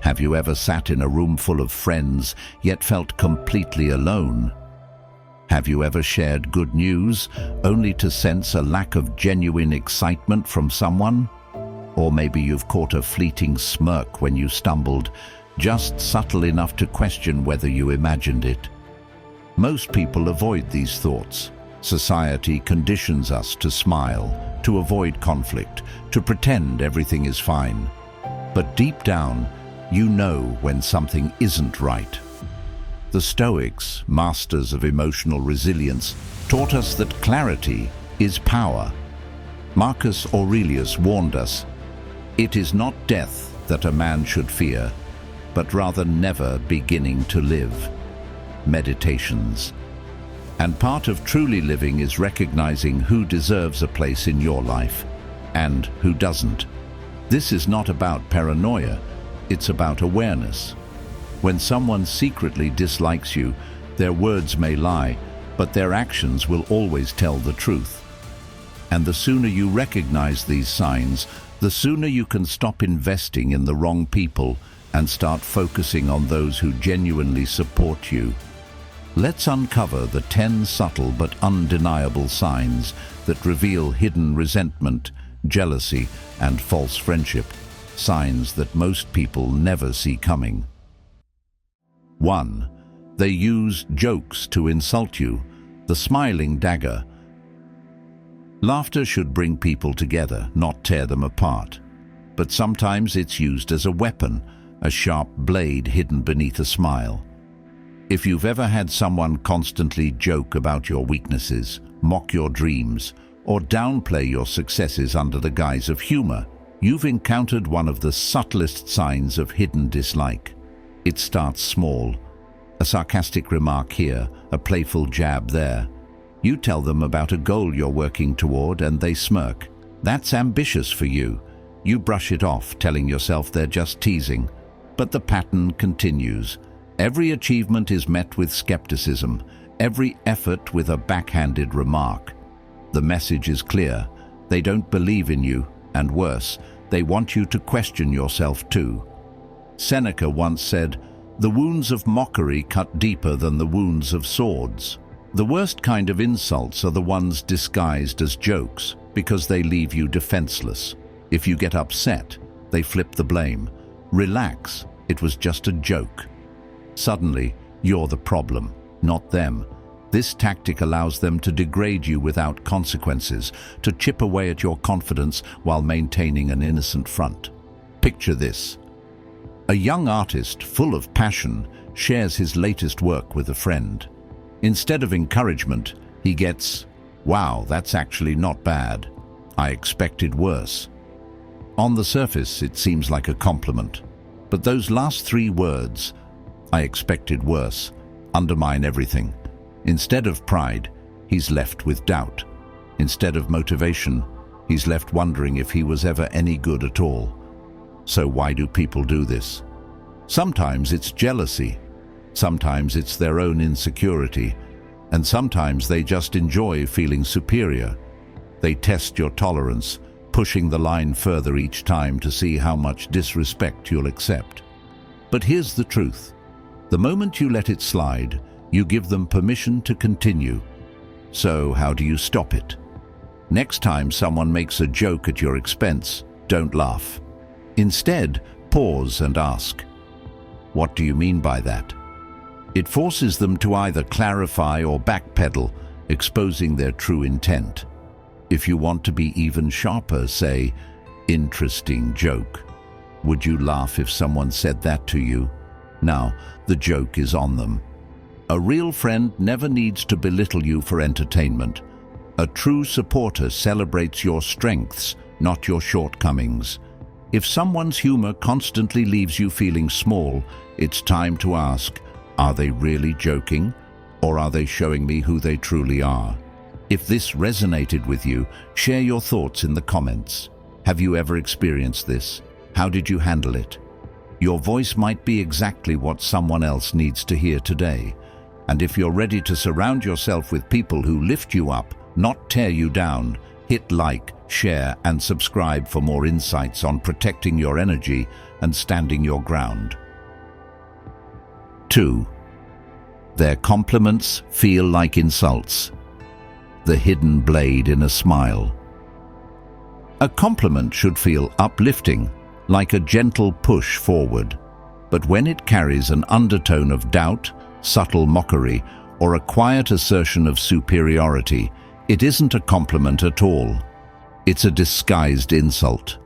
Have you ever sat in a room full of friends, yet felt completely alone? Have you ever shared good news, only to sense a lack of genuine excitement from someone? Or maybe you've caught a fleeting smirk when you stumbled, just subtle enough to question whether you imagined it. Most people avoid these thoughts. Society conditions us to smile, to avoid conflict, to pretend everything is fine. But deep down, you know when something isn't right. The Stoics, masters of emotional resilience, taught us that clarity is power. Marcus Aurelius warned us, "It is not death that a man should fear, but rather never beginning to live." Meditations. And part of truly living is recognizing who deserves a place in your life and who doesn't. This is not about paranoia, it's about awareness. When someone secretly dislikes you, their words may lie, but their actions will always tell the truth. And the sooner you recognize these signs, the sooner you can stop investing in the wrong people and start focusing on those who genuinely support you. Let's uncover the 10 subtle but undeniable signs that reveal hidden resentment, jealousy, and false friendship, signs that most people never see coming. 1. They use jokes to insult you. The smiling dagger. Laughter should bring people together, not tear them apart. But sometimes it's used as a weapon, a sharp blade hidden beneath a smile. If you've ever had someone constantly joke about your weaknesses, mock your dreams, or downplay your successes under the guise of humor, you've encountered one of the subtlest signs of hidden dislike. It starts small. A sarcastic remark here, a playful jab there. You tell them about a goal you're working toward and they smirk. That's ambitious for you. You brush it off, telling yourself they're just teasing. But the pattern continues. Every achievement is met with skepticism, every effort with a backhanded remark. The message is clear. They don't believe in you, and worse, they want you to question yourself too. Seneca once said, "The wounds of mockery cut deeper than the wounds of swords." The worst kind of insults are the ones disguised as jokes, because they leave you defenseless. If you get upset, they flip the blame. Relax, it was just a joke. Suddenly, you're the problem, not them. This tactic allows them to degrade you without consequences, to chip away at your confidence while maintaining an innocent front. Picture this. A young artist, full of passion, shares his latest work with a friend. Instead of encouragement, he gets, "Wow, that's actually not bad. I expected worse." On the surface, it seems like a compliment. But those last 3 words, "I expected worse," undermine everything. Instead of pride, he's left with doubt. Instead of motivation, he's left wondering if he was ever any good at all. So why do people do this? Sometimes it's jealousy. Sometimes it's their own insecurity. And sometimes they just enjoy feeling superior. They test your tolerance, pushing the line further each time to see how much disrespect you'll accept. But here's the truth. The moment you let it slide, you give them permission to continue. So how do you stop it? Next time someone makes a joke at your expense, don't laugh. Instead, pause and ask, "What do you mean by that?" It forces them to either clarify or backpedal, exposing their true intent. If you want to be even sharper, say, "Interesting joke. Would you laugh if someone said that to you?" Now, the joke is on them. A real friend never needs to belittle you for entertainment. A true supporter celebrates your strengths, not your shortcomings. If someone's humor constantly leaves you feeling small, it's time to ask, are they really joking, or are they showing me who they truly are? If this resonated with you, share your thoughts in the comments. Have you ever experienced this? How did you handle it? Your voice might be exactly what someone else needs to hear today. And if you're ready to surround yourself with people who lift you up, not tear you down, hit like, share, and subscribe for more insights on protecting your energy and standing your ground. 2. Their compliments feel like insults. The hidden blade in a smile. A compliment should feel uplifting, like a gentle push forward. But when it carries an undertone of doubt, subtle mockery, or a quiet assertion of superiority, it isn't a compliment at all. It's a disguised insult,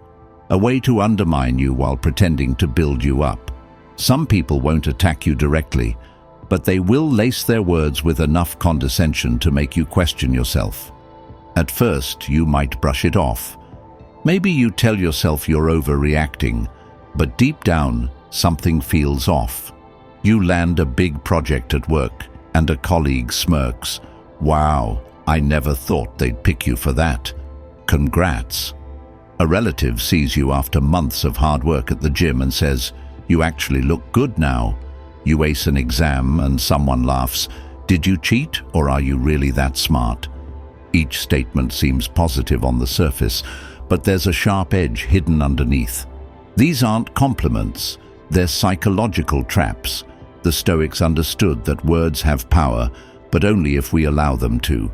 a way to undermine you while pretending to build you up. Some people won't attack you directly, but they will lace their words with enough condescension to make you question yourself. At first, you might brush it off. Maybe you tell yourself you're overreacting, but deep down, something feels off. You land a big project at work, and a colleague smirks. "Wow, I never thought they'd pick you for that. Congrats." A relative sees you after months of hard work at the gym and says, "You actually look good now." You ace an exam and someone laughs. "Did you cheat, or are you really that smart?" Each statement seems positive on the surface, but there's a sharp edge hidden underneath. These aren't compliments, they're psychological traps. The Stoics understood that words have power, but only if we allow them to.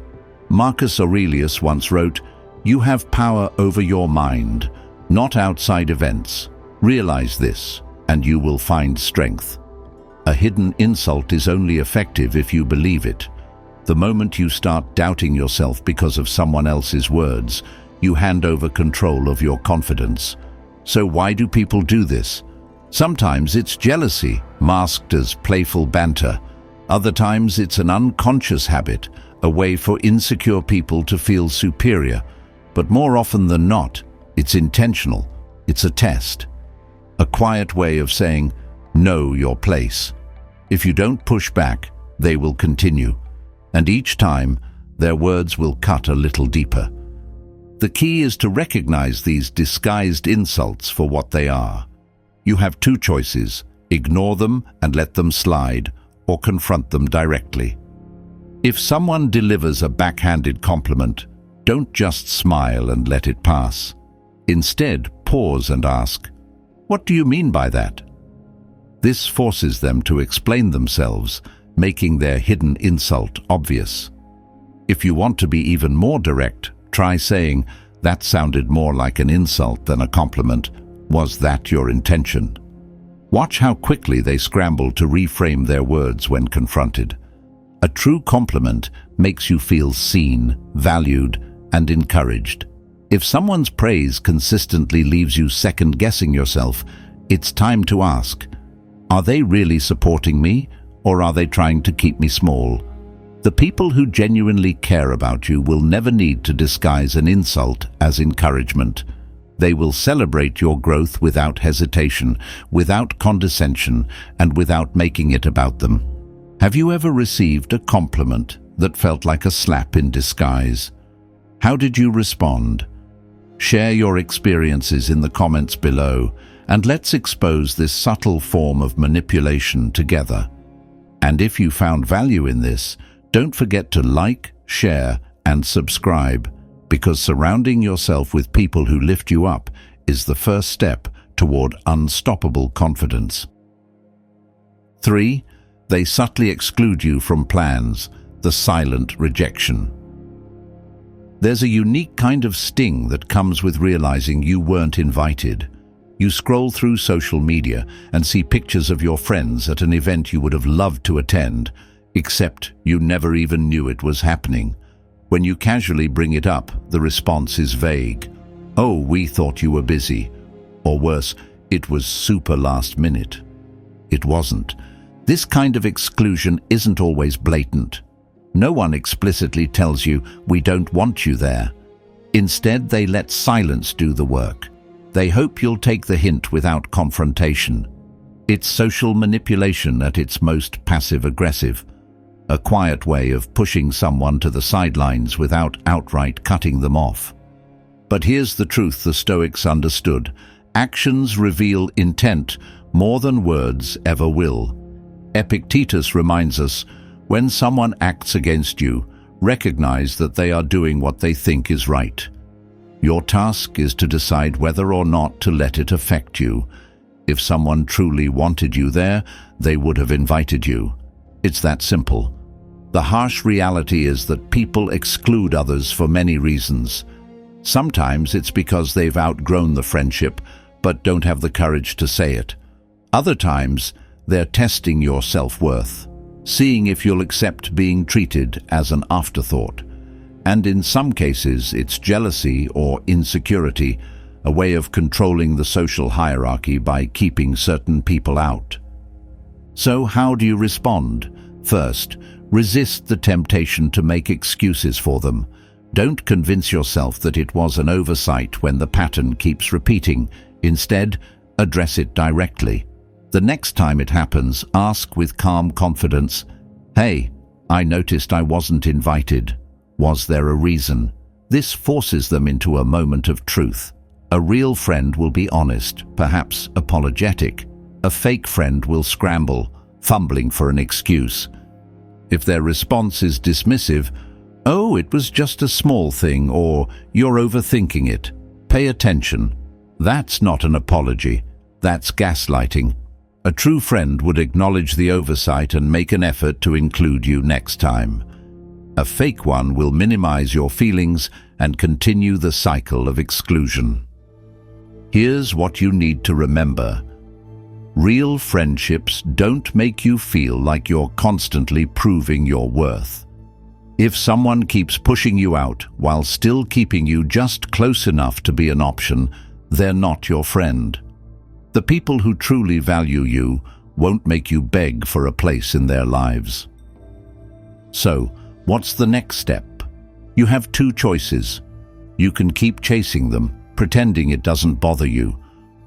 Marcus Aurelius once wrote, "You have power over your mind, not outside events. Realize this, and you will find strength." A hidden insult is only effective if you believe it. The moment you start doubting yourself because of someone else's words, you hand over control of your confidence. So why do people do this? Sometimes it's jealousy, masked as playful banter. Other times it's an unconscious habit, a way for insecure people to feel superior. But more often than not, it's intentional. It's a test. A quiet way of saying, "Know your place." If you don't push back, they will continue. And each time, their words will cut a little deeper. The key is to recognize these disguised insults for what they are. You have two choices: ignore them and let them slide, or confront them directly. If someone delivers a backhanded compliment, don't just smile and let it pass. Instead, pause and ask, "What do you mean by that?" This forces them to explain themselves, making their hidden insult obvious. If you want to be even more direct, try saying, "That sounded more like an insult than a compliment. Was that your intention?" Watch how quickly they scramble to reframe their words when confronted. A true compliment makes you feel seen, valued, and encouraged. If someone's praise consistently leaves you second-guessing yourself, it's time to ask, are they really supporting me, or are they trying to keep me small? The people who genuinely care about you will never need to disguise an insult as encouragement. They will celebrate your growth without hesitation, without condescension, and without making it about them. Have you ever received a compliment that felt like a slap in disguise? How did you respond? Share your experiences in the comments below, and let's expose this subtle form of manipulation together. And if you found value in this, don't forget to like, share, and subscribe, because surrounding yourself with people who lift you up is the first step toward unstoppable confidence. 3. They subtly exclude you from plans, the silent rejection. There's a unique kind of sting that comes with realizing you weren't invited. You scroll through social media and see pictures of your friends at an event you would have loved to attend, except you never even knew it was happening. When you casually bring it up, the response is vague. "Oh, we thought you were busy." Or worse, "It was super last minute." It wasn't. This kind of exclusion isn't always blatant. No one explicitly tells you, "We don't want you there." Instead, they let silence do the work. They hope you'll take the hint without confrontation. It's social manipulation at its most passive-aggressive, a quiet way of pushing someone to the sidelines without outright cutting them off. But here's the truth the Stoics understood. Actions reveal intent more than words ever will. Epictetus reminds us, when someone acts against you, recognize that they are doing what they think is right. Your task is to decide whether or not to let it affect you. If someone truly wanted you there, they would have invited you. It's that simple. The harsh reality is that people exclude others for many reasons. Sometimes it's because they've outgrown the friendship, but don't have the courage to say it. Other times, they're testing your self-worth, seeing if you'll accept being treated as an afterthought. And in some cases, it's jealousy or insecurity, a way of controlling the social hierarchy by keeping certain people out. So how do you respond? First, resist the temptation to make excuses for them. Don't convince yourself that it was an oversight when the pattern keeps repeating. Instead, address it directly. The next time it happens, ask with calm confidence, "Hey, I noticed I wasn't invited. Was there a reason?" This forces them into a moment of truth. A real friend will be honest, perhaps apologetic. A fake friend will scramble, fumbling for an excuse. If their response is dismissive, "Oh, it was just a small thing," or "You're overthinking it," pay attention. That's not an apology. That's gaslighting. A true friend would acknowledge the oversight and make an effort to include you next time. A fake one will minimize your feelings and continue the cycle of exclusion. Here's what you need to remember. Real friendships don't make you feel like you're constantly proving your worth. If someone keeps pushing you out while still keeping you just close enough to be an option, they're not your friend. The people who truly value you won't make you beg for a place in their lives. So, what's the next step? You have two choices. You can keep chasing them, pretending it doesn't bother you,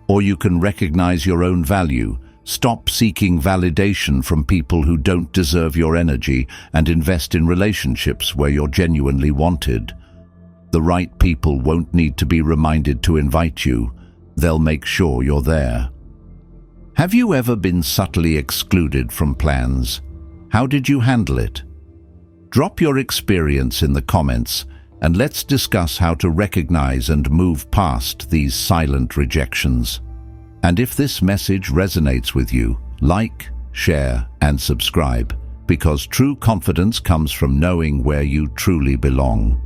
or you can recognize your own value, stop seeking validation from people who don't deserve your energy, and invest in relationships where you're genuinely wanted. The right people won't need to be reminded to invite you. They'll make sure you're there. Have you ever been subtly excluded from plans? How did you handle it? Drop your experience in the comments, and let's discuss how to recognize and move past these silent rejections. And if this message resonates with you, like, share, and subscribe, because true confidence comes from knowing where you truly belong.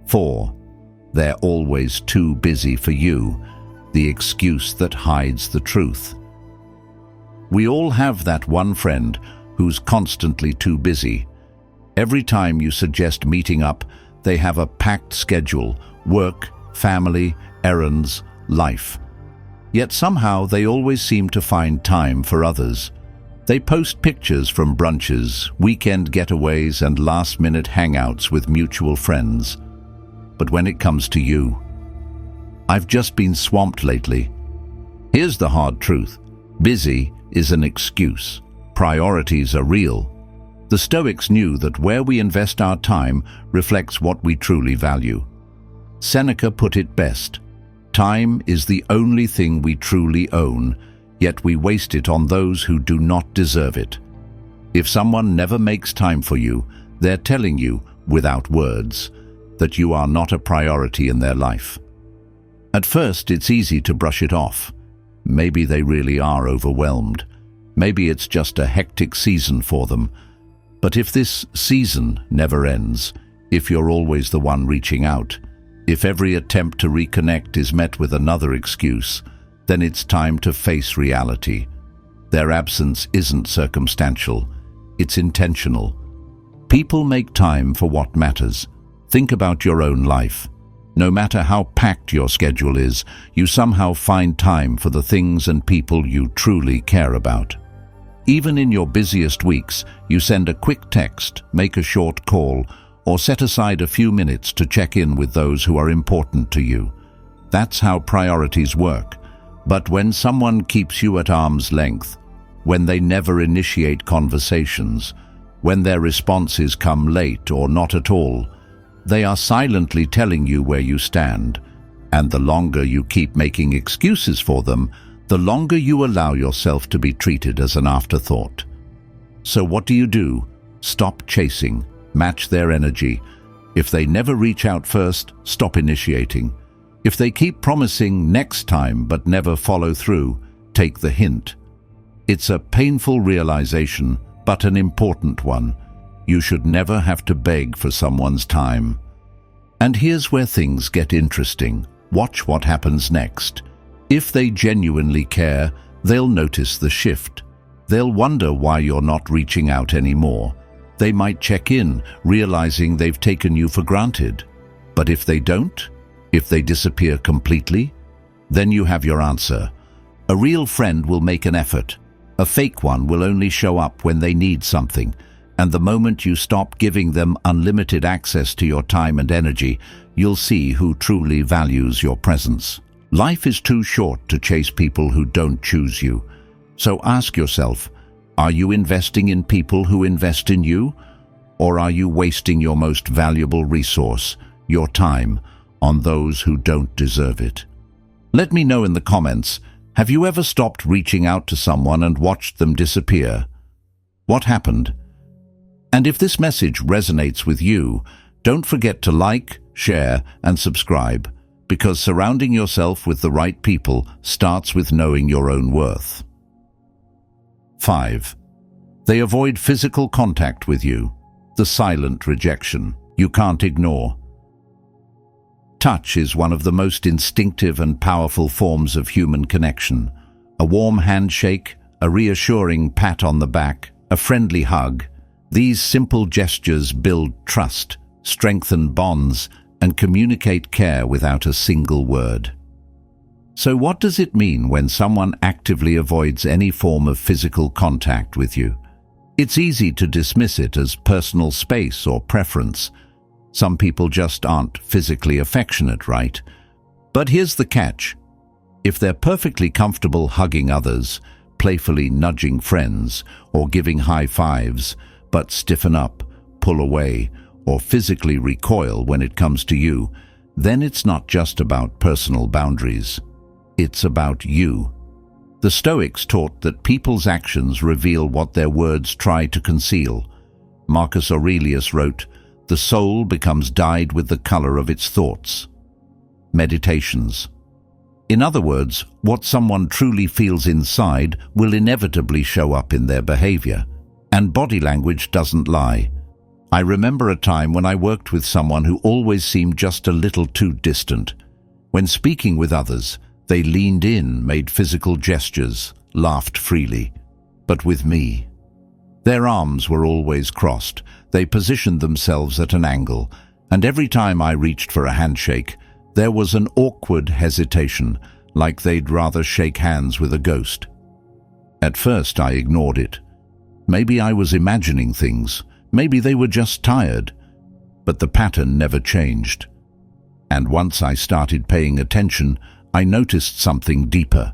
4. They're always too busy for you, the excuse that hides the truth. We all have that one friend who's constantly too busy. Every time you suggest meeting up, they have a packed schedule: work, family, errands, life. Yet somehow they always seem to find time for others. They post pictures from brunches, weekend getaways, and last-minute hangouts with mutual friends. But when it comes to you, "I've just been swamped lately." Here's the hard truth. Busy is an excuse. Priorities are real. The Stoics knew that where we invest our time reflects what we truly value. Seneca put it best: "Time is the only thing we truly own, yet we waste it on those who do not deserve it." If someone never makes time for you, they're telling you, without words, that you are not a priority in their life. At first, it's easy to brush it off. Maybe they really are overwhelmed. Maybe it's just a hectic season for them. But if this season never ends, if you're always the one reaching out, if every attempt to reconnect is met with another excuse, then it's time to face reality. Their absence isn't circumstantial, it's intentional. People make time for what matters. Think about your own life. No matter how packed your schedule is, you somehow find time for the things and people you truly care about. Even in your busiest weeks, you send a quick text, make a short call, or set aside a few minutes to check in with those who are important to you. That's how priorities work. But when someone keeps you at arm's length, when they never initiate conversations, when their responses come late or not at all, they are silently telling you where you stand. And the longer you keep making excuses for them, the longer you allow yourself to be treated as an afterthought. So what do? Stop chasing, match their energy, If they never reach out first, stop initiating. If they keep promising next time but never follow through, take the hint. It's a painful realization, but an important one. You should never have to beg for someone's time. And here's where things get interesting. Watch what happens next. If they genuinely care, they'll notice the shift. They'll wonder why you're not reaching out anymore. They might check in, realizing they've taken you for granted. But if they don't, if they disappear completely, then you have your answer. A real friend will make an effort. A fake one will only show up when they need something. And the moment you stop giving them unlimited access to your time and energy, you'll see who truly values your presence. Life is too short to chase people who don't choose you. So ask yourself, are you investing in people who invest in you? Or are you wasting your most valuable resource, your time, on those who don't deserve it? Let me know in the comments, have you ever stopped reaching out to someone and watched them disappear? What happened? And if this message resonates with you, don't forget to like, share, and subscribe, because surrounding yourself with the right people starts with knowing your own worth. 5. They avoid physical contact with you. The silent rejection you can't ignore. Touch is one of the most instinctive and powerful forms of human connection. A warm handshake, a reassuring pat on the back, a friendly hug. These simple gestures build trust, strengthen bonds, and communicate care without a single word. So what does it mean when someone actively avoids any form of physical contact with you? It's easy to dismiss it as personal space or preference. Some people just aren't physically affectionate, right? But here's the catch. If they're perfectly comfortable hugging others, playfully nudging friends, or giving high fives, but stiffen up, pull away, or physically recoil when it comes to you, then it's not just about personal boundaries. It's about you. The Stoics taught that people's actions reveal what their words try to conceal. Marcus Aurelius wrote, "The soul becomes dyed with the color of its thoughts." Meditations. In other words, what someone truly feels inside will inevitably show up in their behavior. And body language doesn't lie. I remember a time when I worked with someone who always seemed just a little too distant. When speaking with others, they leaned in, made physical gestures, laughed freely. But with me, their arms were always crossed. They positioned themselves at an angle, and every time I reached for a handshake, there was an awkward hesitation, like they'd rather shake hands with a ghost. At first, I ignored it. Maybe I was imagining things. Maybe they were just tired. But the pattern never changed. And once I started paying attention, I noticed something deeper.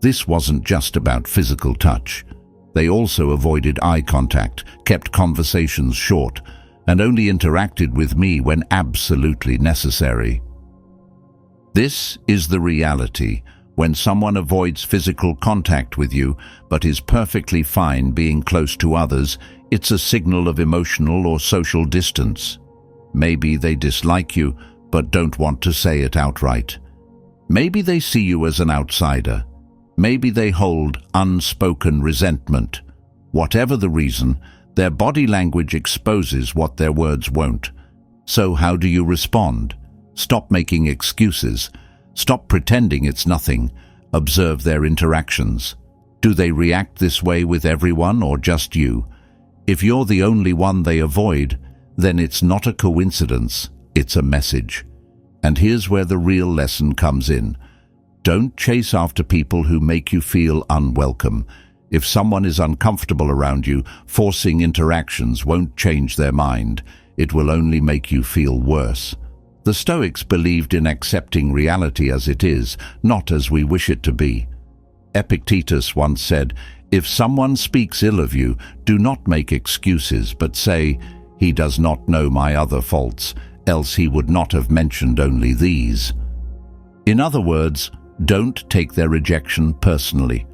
This wasn't just about physical touch. They also avoided eye contact, kept conversations short, and only interacted with me when absolutely necessary. This is the reality. When someone avoids physical contact with you, but is perfectly fine being close to others, it's a signal of emotional or social distance. Maybe they dislike you, but don't want to say it outright. Maybe they see you as an outsider. Maybe they hold unspoken resentment. Whatever the reason, their body language exposes what their words won't. So how do you respond? Stop making excuses. Stop pretending it's nothing. Observe their interactions. Do they react this way with everyone or just you? If you're the only one they avoid, then it's not a coincidence, it's a message. And here's where the real lesson comes in. Don't chase after people who make you feel unwelcome. If someone is uncomfortable around you, forcing interactions won't change their mind. It will only make you feel worse. The Stoics believed in accepting reality as it is, not as we wish it to be. Epictetus once said, "If someone speaks ill of you, do not make excuses, but say, 'He does not know my other faults, else he would not have mentioned only these.'" In other words, don't take their rejection personally.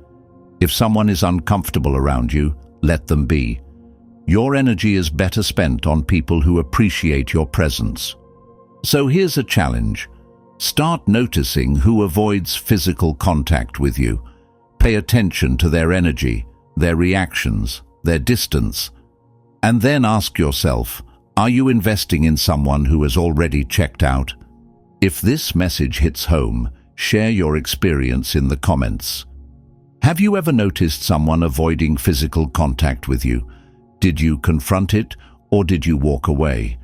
If someone is uncomfortable around you, let them be. Your energy is better spent on people who appreciate your presence. So here's a challenge. Start noticing who avoids physical contact with you. Pay attention to their energy, their reactions, their distance. And then ask yourself, are you investing in someone who has already checked out? If this message hits home, share your experience in the comments. Have you ever noticed someone avoiding physical contact with you? Did you confront it, or did you walk away?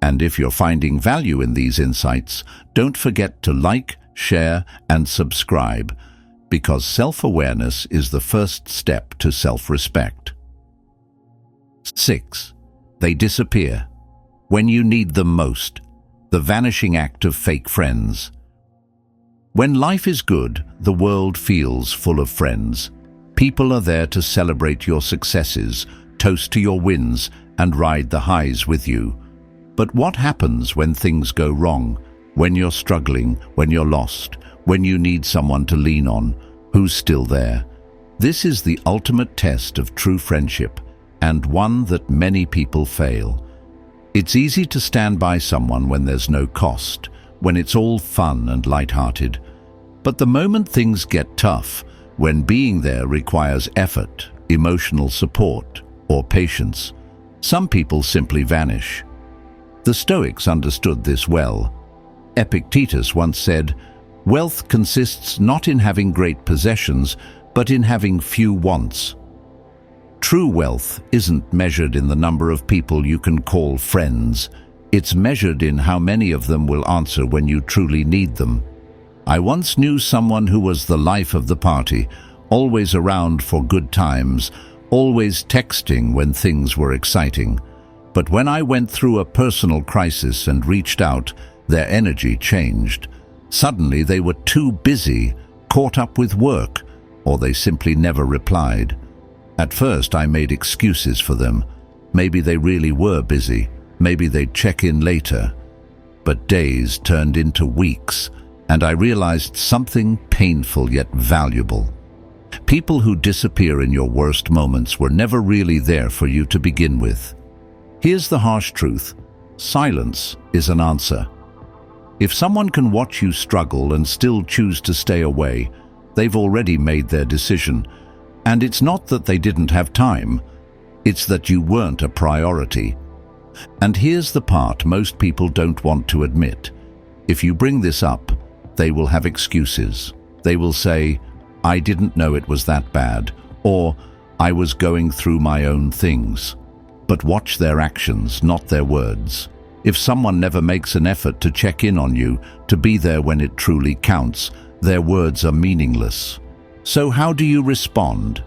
And if you're finding value in these insights, don't forget to like, share, and subscribe, because self-awareness is the first step to self-respect. 6. They disappear. When you need them most. The vanishing act of fake friends. When life is good, the world feels full of friends. People are there to celebrate your successes, toast to your wins, and ride the highs with you. But what happens when things go wrong? When you're struggling, when you're lost, when you need someone to lean on? Who's still there? This is the ultimate test of true friendship, and one that many people fail. It's easy to stand by someone when there's no cost, when it's all fun and lighthearted. But the moment things get tough, when being there requires effort, emotional support, or patience, some people simply vanish. The Stoics understood this well. Epictetus once said, "Wealth consists not in having great possessions, but in having few wants." True wealth isn't measured in the number of people you can call friends. It's measured in how many of them will answer when you truly need them. I once knew someone who was the life of the party, always around for good times, always texting when things were exciting. But when I went through a personal crisis and reached out, their energy changed. Suddenly they were too busy, caught up with work, or they simply never replied. At first I made excuses for them. Maybe they really were busy. Maybe they'd check in later. But days turned into weeks, and I realized something painful yet valuable. People who disappear in your worst moments were never really there for you to begin with. Here's the harsh truth. Silence is an answer. If someone can watch you struggle and still choose to stay away, they've already made their decision. And it's not that they didn't have time, it's that you weren't a priority. And here's the part most people don't want to admit. If you bring this up, they will have excuses. They will say, "I didn't know it was that bad," or "I was going through my own things." But watch their actions, not their words. If someone never makes an effort to check in on you, to be there when it truly counts, their words are meaningless. So how do you respond?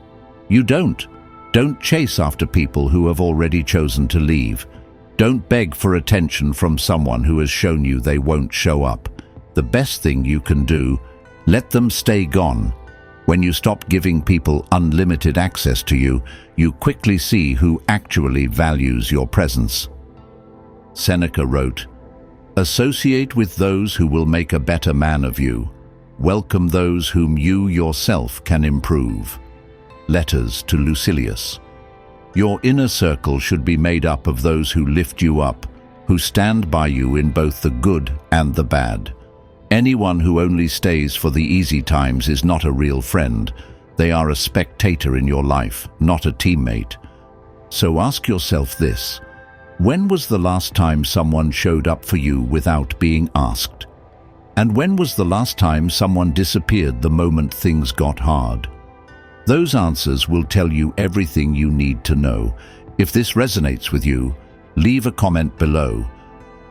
You don't. Don't chase after people who have already chosen to leave. Don't beg for attention from someone who has shown you they won't show up. The best thing you can do, let them stay gone. When you stop giving people unlimited access to you, you quickly see who actually values your presence. Seneca wrote, "Associate with those who will make a better man of you. Welcome those whom you yourself can improve." Letters to Lucilius. Your inner circle should be made up of those who lift you up, who stand by you in both the good and the bad. Anyone who only stays for the easy times is not a real friend. They are a spectator in your life, not a teammate. So ask yourself this: when was the last time someone showed up for you without being asked? And when was the last time someone disappeared the moment things got hard? Those answers will tell you everything you need to know. If this resonates with you, leave a comment below.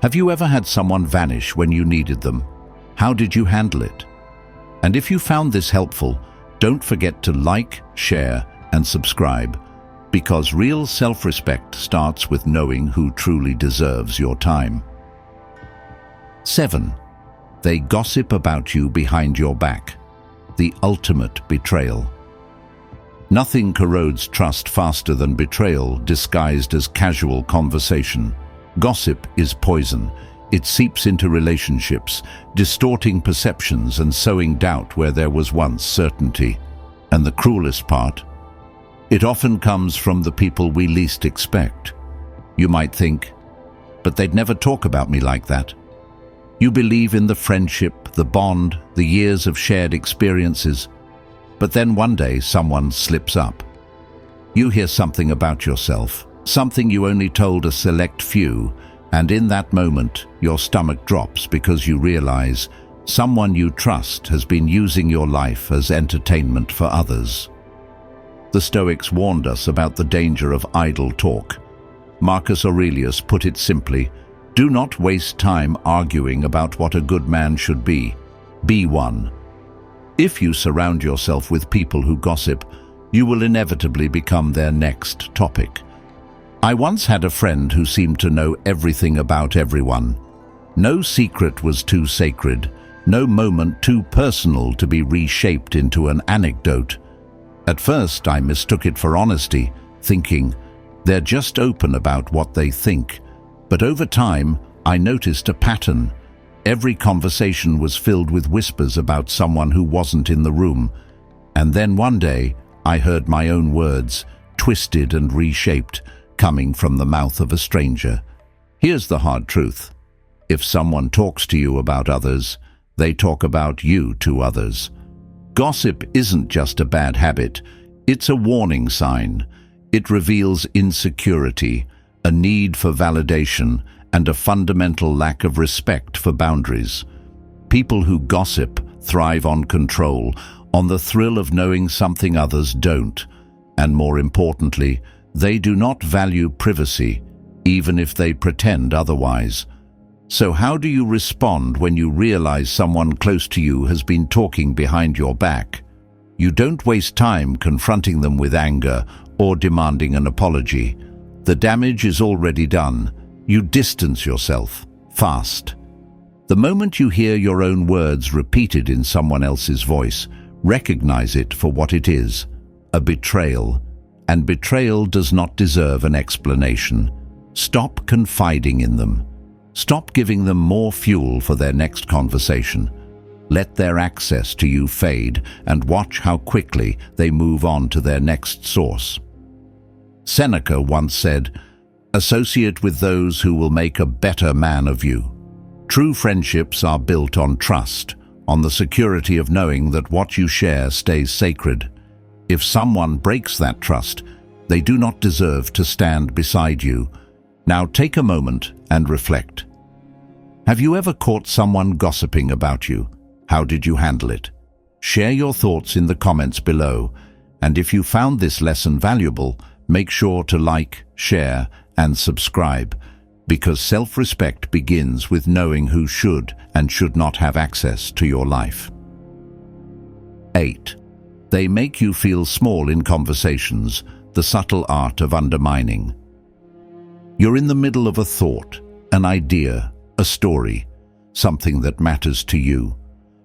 Have you ever had someone vanish when you needed them? How did you handle it? And if you found this helpful, don't forget to like, share, and subscribe, because real self-respect starts with knowing who truly deserves your time. 7. They gossip about you behind your back. The ultimate betrayal. Nothing corrodes trust faster than betrayal disguised as casual conversation. Gossip is poison. It seeps into relationships, distorting perceptions and sowing doubt where there was once certainty. And the cruelest part? It often comes from the people we least expect. You might think, but they'd never talk about me like that. You believe in the friendship, the bond, the years of shared experiences, but then one day someone slips up. You hear something about yourself, something you only told a select few, and in that moment your stomach drops because you realize someone you trust has been using your life as entertainment for others. The Stoics warned us about the danger of idle talk. Marcus Aurelius put it simply, do not waste time arguing about what a good man should be. Be one. If you surround yourself with people who gossip, you will inevitably become their next topic. I once had a friend who seemed to know everything about everyone. No secret was too sacred, no moment too personal to be reshaped into an anecdote. At first, I mistook it for honesty, thinking, they're just open about what they think. But over time, I noticed a pattern. Every conversation was filled with whispers about someone who wasn't in the room. And then one day, I heard my own words, twisted and reshaped, coming from the mouth of a stranger. Here's the hard truth. If someone talks to you about others, they talk about you to others. Gossip isn't just a bad habit, it's a warning sign. It reveals insecurity, a need for validation, and a fundamental lack of respect for boundaries. People who gossip thrive on control, on the thrill of knowing something others don't, and more importantly, they do not value privacy, even if they pretend otherwise. So how do you respond when you realize someone close to you has been talking behind your back? You don't waste time confronting them with anger or demanding an apology. The damage is already done. You distance yourself, fast. The moment you hear your own words repeated in someone else's voice, recognize it for what it is, a betrayal. And betrayal does not deserve an explanation. Stop confiding in them. Stop giving them more fuel for their next conversation. Let their access to you fade and watch how quickly they move on to their next source. Seneca once said, "Associate with those who will make a better man of you." True friendships are built on trust, on the security of knowing that what you share stays sacred. If someone breaks that trust, they do not deserve to stand beside you. Now take a moment and reflect. Have you ever caught someone gossiping about you? How did you handle it? Share your thoughts in the comments below, and if you found this lesson valuable, make sure to like, share, and subscribe, because self-respect begins with knowing who should and should not have access to your life. 8. They make you feel small in conversations, the subtle art of undermining. You're in the middle of a thought, an idea, a story, something that matters to you.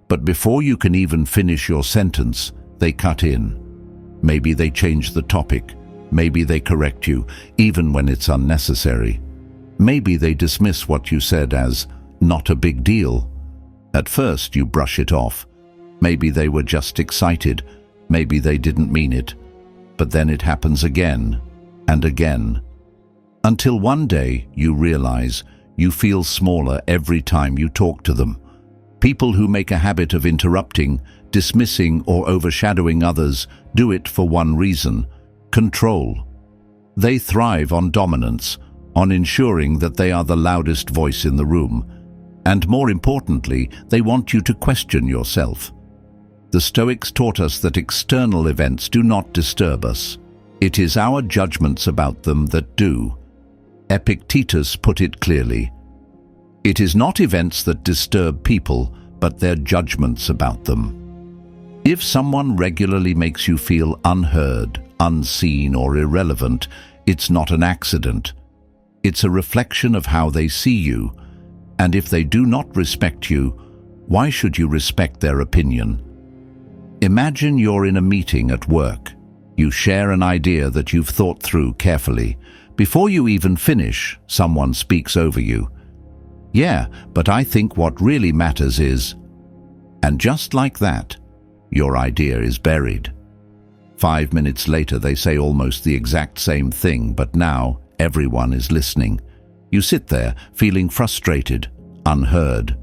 But before you can even finish your sentence, they cut in. Maybe they change the topic. Maybe they correct you, even when it's unnecessary. Maybe they dismiss what you said as not a big deal. At first you brush it off. Maybe they were just excited. Maybe they didn't mean it. But then it happens again and again. Until one day you realize you feel smaller every time you talk to them. People who make a habit of interrupting, dismissing, or overshadowing others do it for one reason: control. They thrive on dominance, on ensuring that they are the loudest voice in the room. And more importantly, they want you to question yourself. The Stoics taught us that external events do not disturb us. It is our judgments about them that do. Epictetus put it clearly. It is not events that disturb people, but their judgments about them. If someone regularly makes you feel unheard, unseen, or irrelevant, it's not an accident. It's a reflection of how they see you. And if they do not respect you, why should you respect their opinion? Imagine you're in a meeting at work. You share an idea that you've thought through carefully. Before you even finish, someone speaks over you. "Yeah, but I think what really matters is..." And just like that, your idea is buried. 5 minutes later, they say almost the exact same thing, but now everyone is listening. You sit there feeling frustrated, unheard.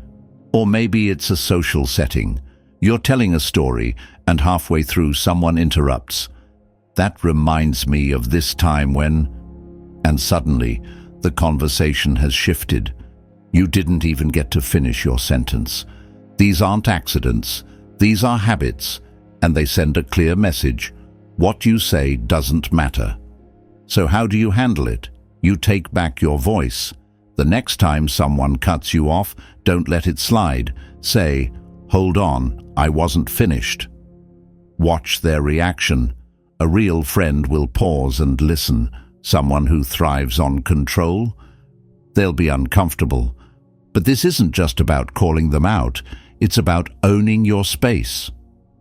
Or maybe it's a social setting. You're telling a story, and halfway through someone interrupts. That reminds me of this time when... And suddenly, the conversation has shifted. You didn't even get to finish your sentence. These aren't accidents. These are habits, and they send a clear message. What you say doesn't matter. So how do you handle it? You take back your voice. The next time someone cuts you off, don't let it slide. Say, "Hold on, I wasn't finished." Watch their reaction. A real friend will pause and listen. Someone who thrives on control, they'll be uncomfortable. But this isn't just about calling them out. It's about owning your space.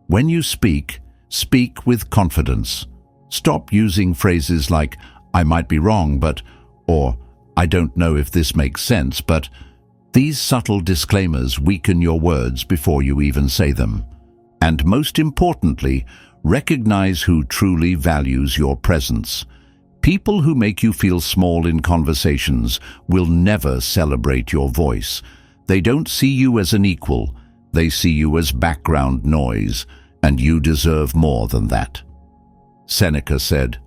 When you speak, speak with confidence. Stop using phrases like, "I might be wrong, but," or "I don't know if this makes sense, but." These subtle disclaimers weaken your words before you even say them. And most importantly, recognize who truly values your presence. People who make you feel small in conversations will never celebrate your voice. They don't see you as an equal. They see you as background noise, and you deserve more than that. Seneca said,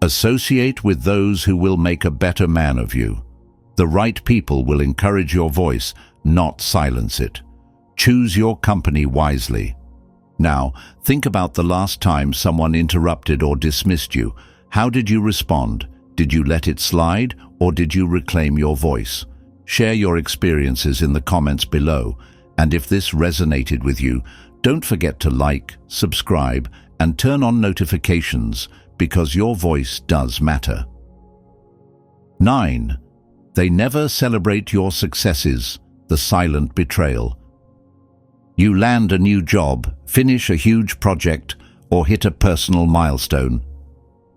"Associate with those who will make a better man of you. The right people will encourage your voice, not silence it. Choose your company wisely." Now, think about the last time someone interrupted or dismissed you. How did you respond? Did you let it slide, or did you reclaim your voice? Share your experiences in the comments below, and if this resonated with you, don't forget to like, subscribe, and turn on notifications, because your voice does matter. 9. They never celebrate your successes, the silent betrayal. You land a new job, finish a huge project, or hit a personal milestone.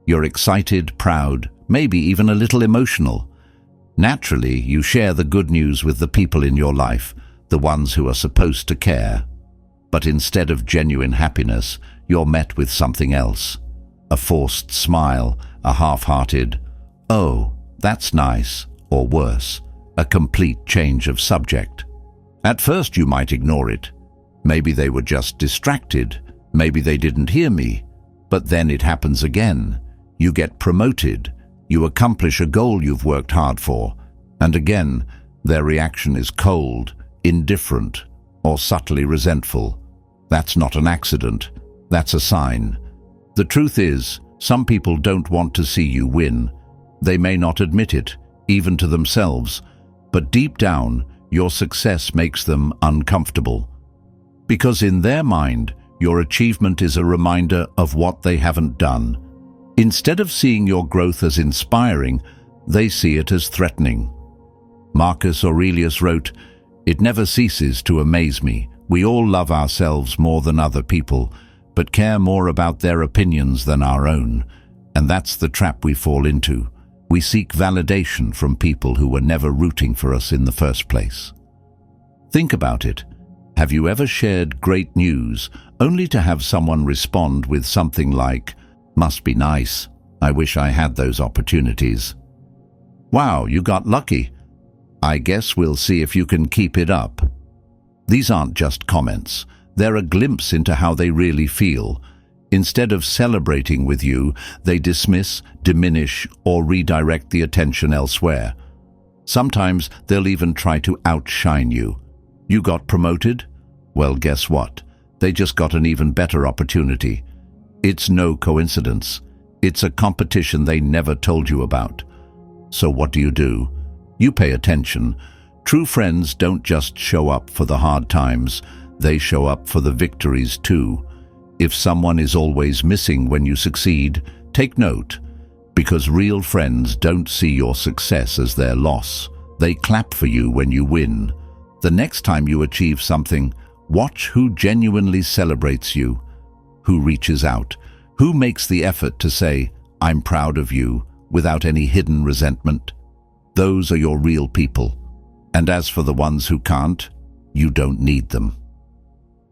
You're excited, proud, maybe even a little emotional. Naturally, you share the good news with the people in your life, the ones who are supposed to care. But instead of genuine happiness, you're met with something else. A forced smile, a half-hearted, "Oh, that's nice," or worse, a complete change of subject. At first you might ignore it. Maybe they were just distracted. Maybe they didn't hear me. But then it happens again. You get promoted. You accomplish a goal you've worked hard for. And again, their reaction is cold, indifferent, or subtly resentful. That's not an accident. That's a sign. The truth is, some people don't want to see you win. They may not admit it, even to themselves, but deep down, your success makes them uncomfortable. Because in their mind, your achievement is a reminder of what they haven't done. Instead of seeing your growth as inspiring, they see it as threatening. Marcus Aurelius wrote, "It never ceases to amaze me. We all love ourselves more than other people, but care more about their opinions than our own. And that's the trap we fall into. We seek validation from people who were never rooting for us in the first place." Think about it. Have you ever shared great news only to have someone respond with something like, "Must be nice. I wish I had those opportunities." "Wow, you got lucky. I guess we'll see if you can keep it up." These aren't just comments. They're a glimpse into how they really feel. Instead of celebrating with you, they dismiss, diminish, or redirect the attention elsewhere. Sometimes they'll even try to outshine you. You got promoted? Well, guess what? They just got an even better opportunity. It's no coincidence. It's a competition they never told you about. So what do? You pay attention. True friends don't just show up for the hard times. They show up for the victories too. If someone is always missing when you succeed, take note, because real friends don't see your success as their loss. They clap for you when you win. The next time you achieve something, watch who genuinely celebrates you, who reaches out, who makes the effort to say, "I'm proud of you," without any hidden resentment. Those are your real people. And as for the ones who can't, you don't need them.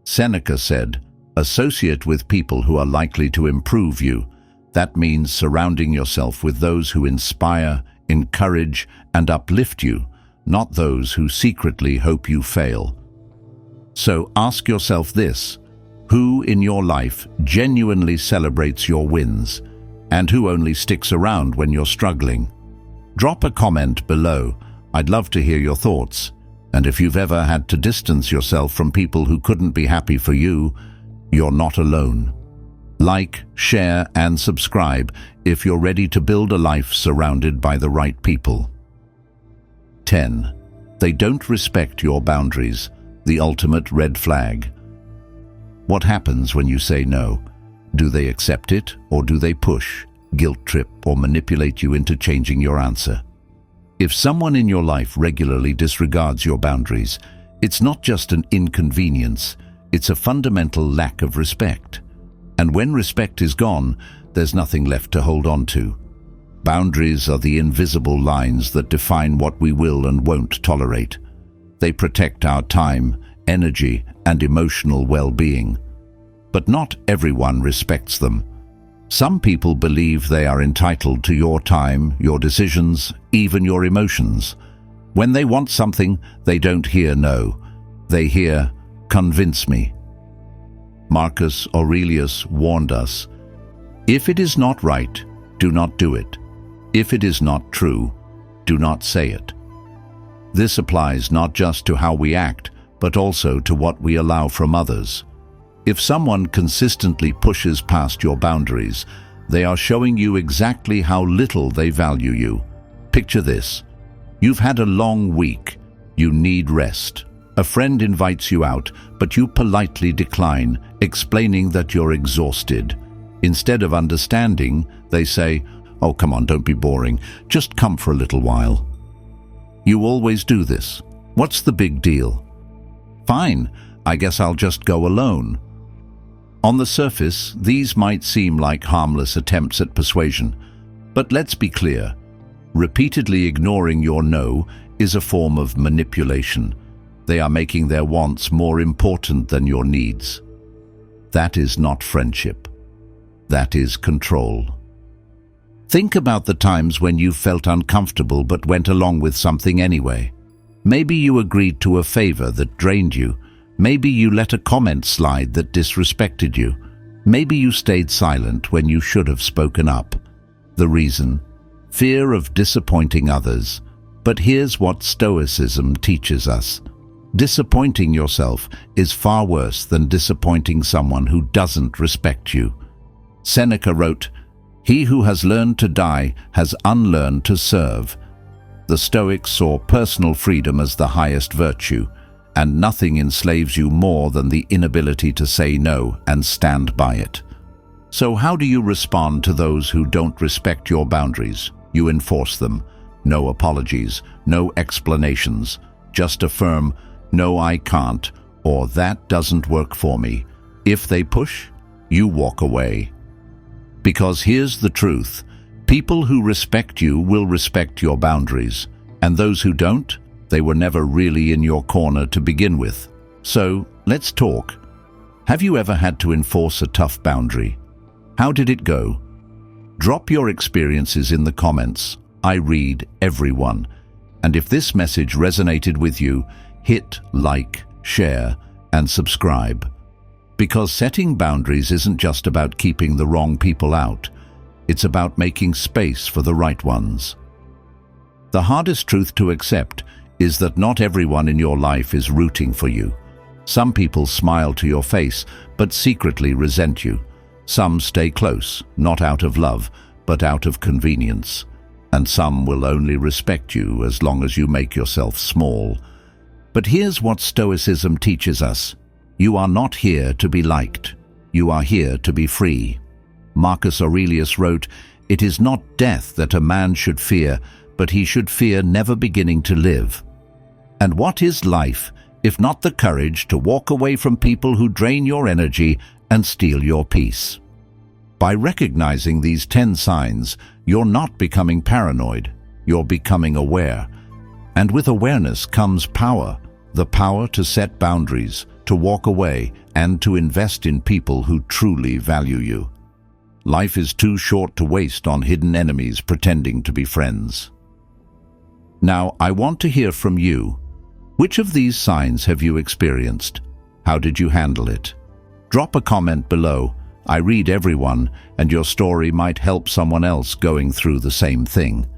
Seneca said, Associate with people who are likely to improve you. That means surrounding yourself with those who inspire, encourage, and uplift you, not those who secretly hope you fail. So ask yourself this: who in your life genuinely celebrates your wins, and who only sticks around when you're struggling? Drop a comment below. I'd love to hear your thoughts. And if you've ever had to distance yourself from people who couldn't be happy for you, you're not alone. Like, share, and subscribe if you're ready to build a life surrounded by the right people. 10. They don't respect your boundaries. The ultimate red flag. What happens when you say no? Do they accept it, or do they push, guilt trip, or manipulate you into changing your answer? If someone in your life regularly disregards your boundaries, it's not just an inconvenience, it's a fundamental lack of respect. And when respect is gone, there's nothing left to hold on to. Boundaries are the invisible lines that define what we will and won't tolerate. They protect our time, energy, and emotional well-being. But not everyone respects them. Some people believe they are entitled to your time, your decisions, even your emotions. When they want something, they don't hear no. They hear, "Convince me." Marcus Aurelius warned us, "If it is not right, do not do it. If it is not true, do not say it." This applies not just to how we act, but also to what we allow from others. If someone consistently pushes past your boundaries, they are showing you exactly how little they value you. Picture this. You've had a long week. You need rest. A friend invites you out, but you politely decline, explaining that you're exhausted. Instead of understanding, they say, "Oh, come on, don't be boring. Just come for a little while." You always do this. What's the big deal? Fine, I guess I'll just go alone. On the surface, these might seem like harmless attempts at persuasion, but let's be clear. Repeatedly ignoring your no is a form of manipulation. They are making their wants more important than your needs. That is not friendship. That is control. Think about the times when you felt uncomfortable but went along with something anyway. Maybe you agreed to a favor that drained you. Maybe you let a comment slide that disrespected you. Maybe you stayed silent when you should have spoken up. The reason? Fear of disappointing others. But here's what Stoicism teaches us. Disappointing yourself is far worse than disappointing someone who doesn't respect you. Seneca wrote, "He who has learned to die has unlearned to serve." The Stoics saw personal freedom as the highest virtue, and nothing enslaves you more than the inability to say no and stand by it. So how do you respond to those who don't respect your boundaries? You enforce them. No apologies, no explanations. Just affirm, "No, I can't," or "That doesn't work for me." If they push, you walk away. Because here's the truth. People who respect you will respect your boundaries, and those who don't, they were never really in your corner to begin with. So, let's talk. Have you ever had to enforce a tough boundary? How did it go? Drop your experiences in the comments. I read everyone. And if this message resonated with you, hit like, share, and subscribe. Because setting boundaries isn't just about keeping the wrong people out. It's about making space for the right ones. The hardest truth to accept is that not everyone in your life is rooting for you. Some people smile to your face, but secretly resent you. Some stay close, not out of love, but out of convenience. And some will only respect you as long as you make yourself small. But here's what Stoicism teaches us. You are not here to be liked. You are here to be free. Marcus Aurelius wrote, "It is not death that a man should fear, but he should fear never beginning to live." And what is life, if not the courage to walk away from people who drain your energy and steal your peace? By recognizing these 10 signs, you're not becoming paranoid, you're becoming aware. And with awareness comes power, the power to set boundaries, to walk away and to invest in people who truly value you. Life is too short to waste on hidden enemies pretending to be friends. Now, I want to hear from you. Which of these signs have you experienced? How did you handle it? Drop a comment below. I read everyone, and your story might help someone else going through the same thing.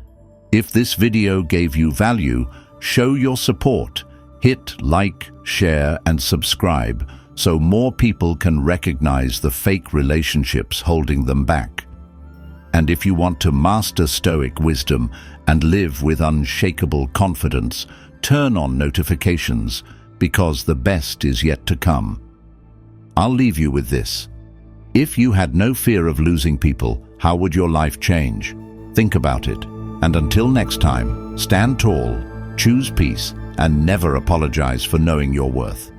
If this video gave you value, show your support. Hit like, share, and subscribe so more people can recognize the fake relationships holding them back. And if you want to master Stoic wisdom and live with unshakable confidence, turn on notifications, because the best is yet to come. I'll leave you with this. If you had no fear of losing people, how would your life change? Think about it. And until next time, stand tall, choose peace, and never apologize for knowing your worth.